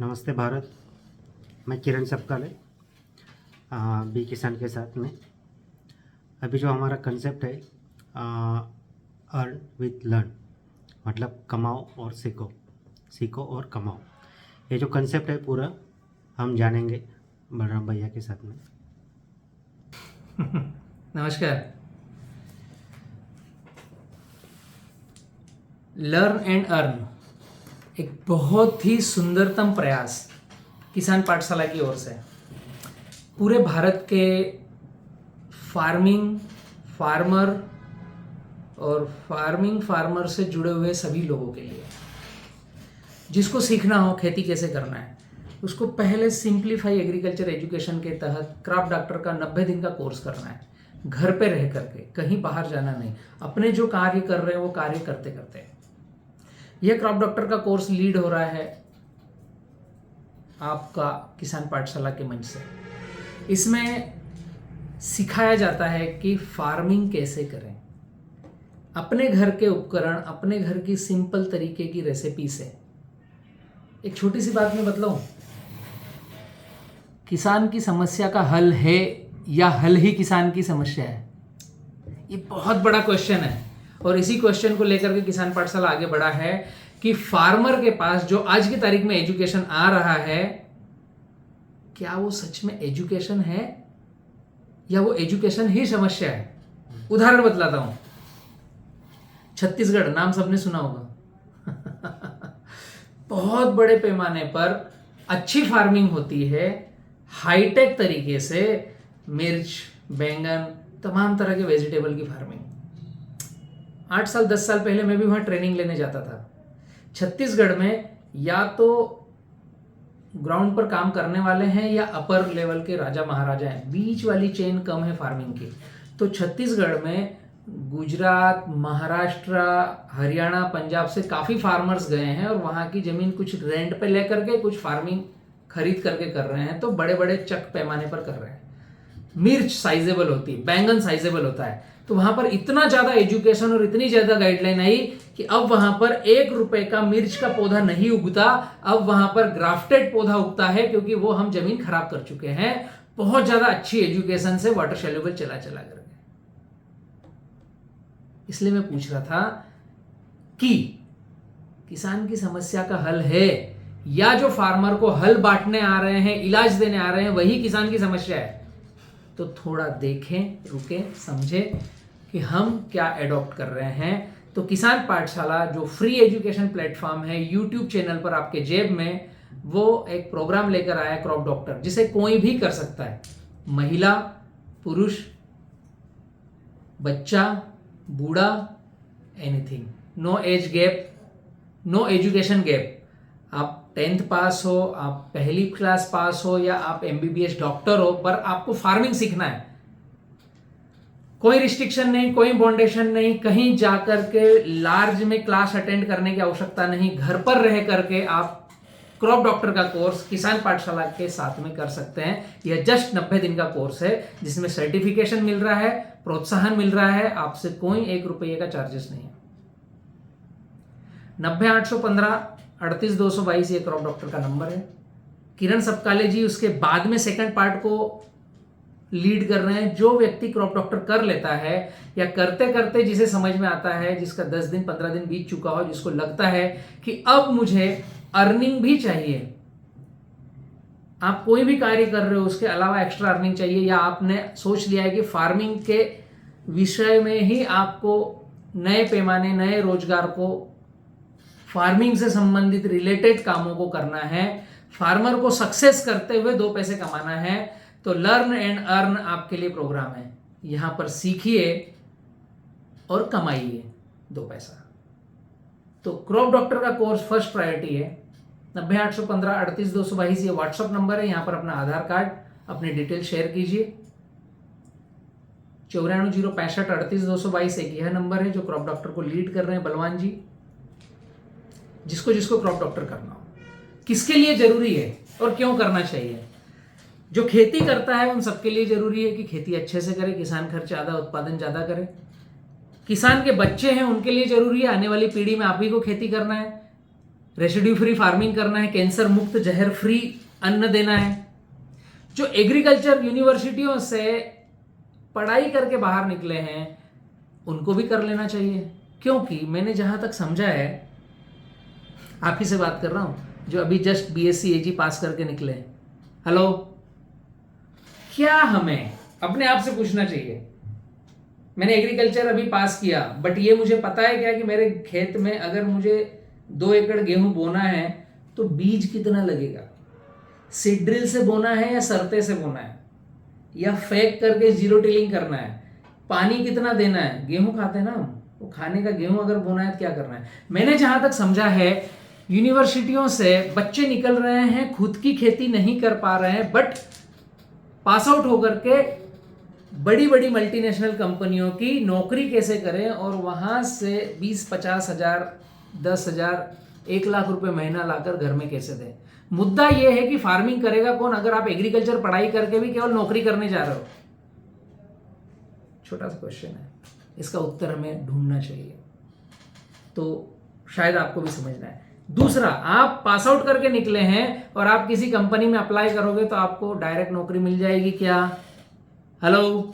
नमस्ते भारत। मैं किरण सपकाले बी किसान के साथ में। अभी जो हमारा कंसेप्ट है अर्न विथ लर्न, मतलब कमाओ और सीखो, सीखो और कमाओ। ये जो कंसेप्ट है पूरा हम जानेंगे बलराम भैया के साथ में। नमस्कार। लर्न एंड अर्न एक बहुत ही सुंदरतम प्रयास किसान पाठशाला की ओर से पूरे भारत के फार्मर से जुड़े हुए सभी लोगों के लिए, जिसको सीखना हो खेती कैसे करना है, उसको पहले सिंप्लीफाई एग्रीकल्चर एजुकेशन के तहत क्रॉप डॉक्टर का 90 दिन का कोर्स करना है। घर पे रह करके, कहीं बाहर जाना नहीं, अपने जो कार्य कर रहे हैं वो कार्य करते करते। यह क्रॉप डॉक्टर का कोर्स लीड हो रहा है आपका किसान पाठशाला के मंच से। इसमें सिखाया जाता है कि फार्मिंग कैसे करें, अपने घर के उपकरण, अपने घर की सिंपल तरीके की रेसिपी से। एक छोटी सी बात मैं बतलाऊं, किसान की समस्या का हल है या हल ही किसान की समस्या है? ये बहुत बड़ा क्वेश्चन है और इसी क्वेश्चन को लेकर के किसान पाठशाला आगे बढ़ा है कि फार्मर के पास जो आज की तारीख में एजुकेशन आ रहा है, क्या वो सच में एजुकेशन है या वो एजुकेशन ही समस्या है? उदाहरण बतलाता हूं। छत्तीसगढ़ नाम सबने सुना होगा। बहुत बड़े पैमाने पर अच्छी फार्मिंग होती है, हाईटेक तरीके से मिर्च, बैंगन, तमाम तरह के वेजिटेबल की फार्मिंग। 8 साल 10 साल पहले मैं भी वहां ट्रेनिंग लेने जाता था। छत्तीसगढ़ में या तो ग्राउंड पर काम करने वाले हैं या अपर लेवल के राजा महाराजा हैं, बीच वाली चेन कम है फार्मिंग की। तो छत्तीसगढ़ में गुजरात, महाराष्ट्र, हरियाणा, पंजाब से काफ़ी फार्मर्स गए हैं और वहाँ की ज़मीन कुछ रेंट पे लेकर के, कुछ फार्मिंग खरीद करके कर रहे हैं। तो बड़े बड़े चक पैमाने पर कर रहे हैं। मिर्च साइजेबल होती है, बैंगन साइजेबल होता है। तो वहां पर इतना ज्यादा एजुकेशन और इतनी ज्यादा गाइडलाइन आई कि अब वहां पर 1 रुपए का मिर्च का पौधा नहीं उगता, अब वहां पर ग्राफ्टेड पौधा उगता है, क्योंकि वो हम जमीन खराब कर चुके हैं बहुत ज्यादा अच्छी एजुकेशन से, वाटर सोल्यूबल चला करके। इसलिए मैं पूछ रहा था कि किसान की समस्या का हल है या जो फार्मर को हल बांटने आ रहे हैं, इलाज देने आ रहे हैं, वही किसान की समस्या है? तो थोड़ा देखें, रुकें, समझें कि हम क्या एडॉप्ट कर रहे हैं। तो किसान पाठशाला जो फ्री एजुकेशन प्लेटफॉर्म है, यूट्यूब चैनल पर आपके जेब में, वो एक प्रोग्राम लेकर आया क्रॉप डॉक्टर, जिसे कोई भी कर सकता है। महिला, पुरुष, बच्चा, बूढ़ा, anything. No age gap, no education gap. आप 10th पास हो, आप पहली क्लास पास हो, या आप MBBS डॉक्टर हो, पर आपको फार्मिंग सीखना है। कोई रिस्ट्रिक्शन नहीं, कोई बाउंडेशन नहीं, कहीं जाकर के लार्ज में क्लास अटेंड करने की आवश्यकता नहीं। घर पर रह करके आप क्रॉप डॉक्टर का कोर्स किसान पाठशाला के साथ में कर सकते हैं। यह जस्ट 90 दिन का कोर्स है, जिसमें सर्टिफिकेशन मिल रहा है, प्रोत्साहन मिल रहा है, आपसे कोई 1 रुपये का चार्जेस नहीं है। 90-815-38-222 ये क्रॉप डॉक्टर का नंबर है। किरण सपकाले जी उसके बाद में सेकंड पार्ट को लीड कर रहे हैं। जो व्यक्ति क्रॉप डॉक्टर कर लेता है या करते करते जिसे समझ में आता है, जिसका 10 दिन 15 दिन बीत चुका हो, जिसको लगता है कि अब मुझे अर्निंग भी चाहिए, आप कोई भी कार्य कर रहे हो उसके अलावा एक्स्ट्रा अर्निंग चाहिए, या आपने सोच लिया है कि फार्मिंग के विषय में ही आपको नए पैमाने, नए रोजगार को, फार्मिंग से संबंधित रिलेटेड कामों को करना है, फार्मर को सक्सेस करते हुए 2 पैसे कमाना है, तो लर्न एंड अर्न आपके लिए प्रोग्राम है। यहां पर सीखिए और कमाइए 2 पैसा। तो क्रॉप डॉक्टर का कोर्स फर्स्ट प्रायोरिटी है। 90-815-38-222 ये व्हाट्सएप नंबर है। यहां पर अपना आधार कार्ड, अपनी डिटेल शेयर कीजिए। 94-065-38-222 एक यह नंबर है जो क्रॉप डॉक्टर को लीड कर रहे हैं बलवान जी। जिसको जिसको क्रॉप डॉक्टर करना हो, किसके लिए जरूरी है और क्यों करना चाहिए? जो खेती करता है उन सबके लिए जरूरी है कि खेती अच्छे से करे, किसान खर्च ज्यादा, उत्पादन ज्यादा करे। किसान के बच्चे हैं उनके लिए जरूरी है, आने वाली पीढ़ी में आप ही को खेती करना है। रेसिड्यू फ्री फार्मिंग करना है, कैंसर मुक्त जहर फ्री अन्न देना है। जो एग्रीकल्चर यूनिवर्सिटियों से पढ़ाई करके बाहर निकले हैं उनको भी कर लेना चाहिए, क्योंकि मैंने जहां तक समझा है, आप ही से बात कर रहा हूं जो अभी जस्ट बीएससी एजी पास करके निकले हैं। हेलो, क्या हमें अपने आप से पूछना चाहिए, मैंने एग्रीकल्चर अभी पास किया बट ये मुझे पता है क्या कि मेरे खेत में अगर मुझे 2 एकड़ गेहूं बोना है तो बीज कितना लगेगा, सीड ड्रिल से बोना है या सरते से बोना है या फेंक करके जीरो टिलिंग करना है, पानी कितना देना है। गेहूं खाते हैं ना हम, वो खाने का गेहूं अगर बोना है तो क्या करना है। मैंने जहां तक समझा है यूनिवर्सिटियों से बच्चे निकल रहे हैं, खुद की खेती नहीं कर पा रहे हैं, बट पास आउट होकर के बड़ी बड़ी मल्टीनेशनल कंपनियों की नौकरी कैसे करें और वहां से 20-50 हजार 10 हजार 1 लाख रुपए महीना लाकर घर में कैसे दें। मुद्दा यह है कि फार्मिंग करेगा कौन अगर आप एग्रीकल्चर पढ़ाई करके भी केवल नौकरी करने जा रहे हो। छोटा सा क्वेश्चन है, इसका उत्तर हमें ढूंढना चाहिए, तो शायद आपको भी समझना है। दूसरा, आप पास आउट करके निकले हैं और आप किसी कंपनी में अप्लाई करोगे तो आपको डायरेक्ट नौकरी मिल जाएगी क्या? हेलो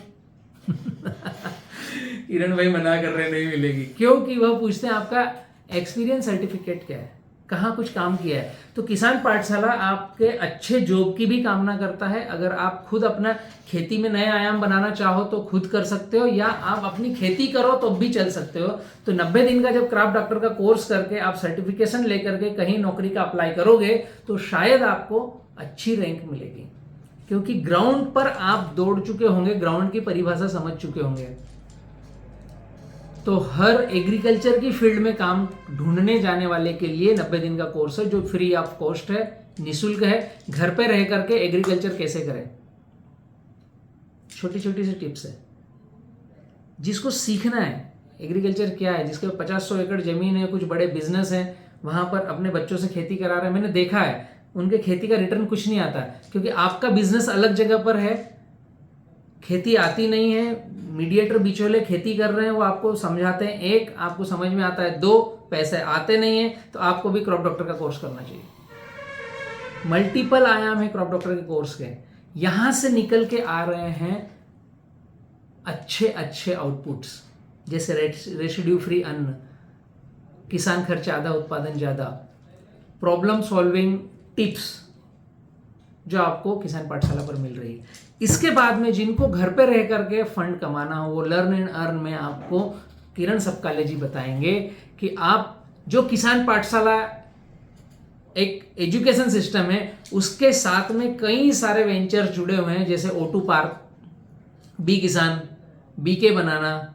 किरण भाई मना कर रहे नहीं मिलेगी, क्योंकि वह पूछते हैं आपका एक्सपीरियंस सर्टिफिकेट क्या है, कहाँ कुछ काम किया है। तो किसान पाठशाला आपके अच्छे जॉब की भी कामना करता है। अगर आप खुद अपना खेती में नए आयाम बनाना चाहो तो खुद कर सकते हो, या आप अपनी खेती करो तो भी चल सकते हो। तो 90 दिन का जब क्राफ्ट डॉक्टर का कोर्स करके आप सर्टिफिकेशन लेकर के कहीं नौकरी का अप्लाई करोगे तो शायद आपको अच्छी रैंक मिलेगी, क्योंकि ग्राउंड पर आप दौड़ चुके होंगे, ग्राउंड की परिभाषा समझ चुके होंगे। तो हर एग्रीकल्चर की फील्ड में काम ढूंढने जाने वाले के लिए 90 दिन का कोर्स है जो फ्री ऑफ कॉस्ट है, निःशुल्क है। घर पे रह करके एग्रीकल्चर कैसे करें, छोटी छोटी सी टिप्स है। जिसको सीखना है एग्रीकल्चर क्या है, जिसके 50-100 एकड़ जमीन है, कुछ बड़े बिजनेस हैं, वहां पर अपने बच्चों से खेती करा रहे हैं, मैंने देखा है उनके खेती का रिटर्न कुछ नहीं आता, क्योंकि आपका बिजनेस अलग जगह पर है, खेती आती नहीं है, मीडिएटर बिचौले खेती कर रहे हैं, वो आपको समझाते हैं, एक आपको समझ में आता है, 2 पैसे आते नहीं है, तो आपको भी क्रॉप डॉक्टर का कोर्स करना चाहिए। मल्टीपल आयाम है क्रॉप डॉक्टर के कोर्स के, यहां से निकल के आ रहे हैं अच्छे अच्छे आउटपुट्स, जैसे रेसिड्यू फ्री अन्न, किसान खर्च आधा उत्पादन ज्यादा, प्रॉब्लम सॉल्विंग टिप्स जो आपको किसान पाठशाला पर मिल रही है। इसके बाद में जिनको घर पे रह करके फंड कमाना हो, वो लर्न एंड अर्न में आपको किरण सपकाले जी बताएंगे कि आप जो किसान पाठशाला एक एजुकेशन सिस्टम है, उसके साथ में कई सारे वेंचर्स जुड़े हुए हैं, जैसे O2 पार्क, बी किसान, बीके बनाना,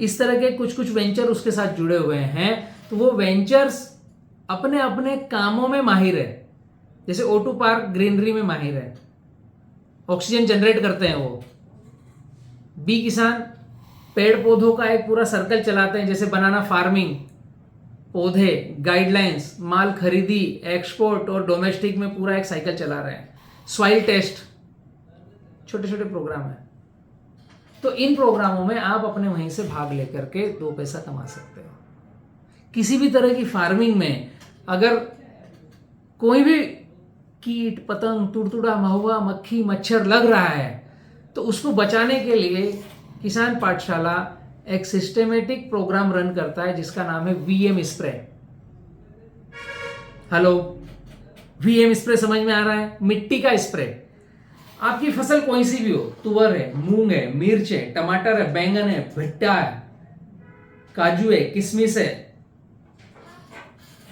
इस तरह के कुछ कुछ वेंचर उसके साथ जुड़े हुए हैं। तो वो वेंचर्स अपने अपने कामों में माहिर है। जैसे O2 पार्क ग्रीनरी में माहिर है, ऑक्सीजन जनरेट करते हैं वो। बी किसान पेड़ पौधों का एक पूरा सर्कल चलाते हैं, जैसे बनाना फार्मिंग, पौधे, गाइडलाइंस, माल खरीदी, एक्सपोर्ट और डोमेस्टिक में पूरा एक साइकिल चला रहे हैं। सॉइल टेस्ट, छोटे छोटे प्रोग्राम है। तो इन प्रोग्रामों में आप अपने वहीं से भाग लेकर के 2 पैसा कमा सकते हो। किसी भी तरह की फार्मिंग में अगर कोई भी कीट पतंग, तुड़तुड़ा, महुआ, मक्खी, मच्छर लग रहा है तो उसको बचाने के लिए किसान पाठशाला एक सिस्टेमेटिक प्रोग्राम रन करता है जिसका नाम है VM spray. Hello, VM spray समझ में आ रहा है? मिट्टी का स्प्रे। आपकी फसल कोई सी भी हो, तुअर है, मूंग है, मिर्च है, टमाटर है, बैंगन है, भुट्टा है, काजू है, किशमिश है,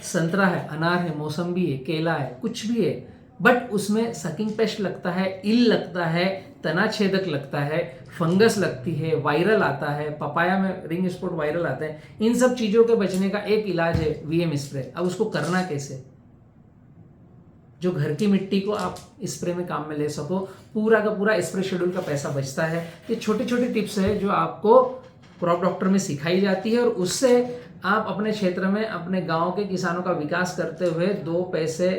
संतरा है, अनार है, मौसम्बी है, केला है, कुछ भी है, बट उसमें सकिंग पेस्ट लगता है, इल लगता है, तना छेदक लगता है, फंगस लगती है, वायरल आता है, पपाया में रिंग स्पॉट वायरल आता है। इन सब चीजों के बचने का एक इलाज है VM स्प्रे। अब उसको करना कैसे, जो घर की मिट्टी को आप स्प्रे में काम में ले सको, पूरा का पूरा स्प्रे शेड्यूल का पैसा बचता है। ये छोटी छोटी टिप्स है जो आपको क्रॉप डॉक्टर में सिखाई जाती है और उससे आप अपने क्षेत्र में अपने गांव के किसानों का विकास करते हुए 2 पैसे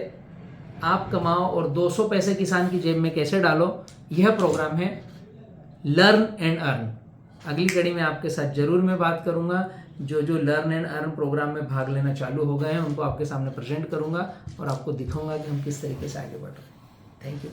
आप कमाओ और 200 पैसे किसान की जेब में कैसे डालो। यह प्रोग्राम है लर्न एंड अर्न। अगली कड़ी में आपके साथ जरूर मैं बात करूंगा। जो जो लर्न एंड अर्न प्रोग्राम में भाग लेना चालू हो गए हैं उनको आपके सामने प्रेजेंट करूंगा और आपको दिखाऊंगा कि हम किस तरीके से आगे बढ़ रहे हैं। Thank you.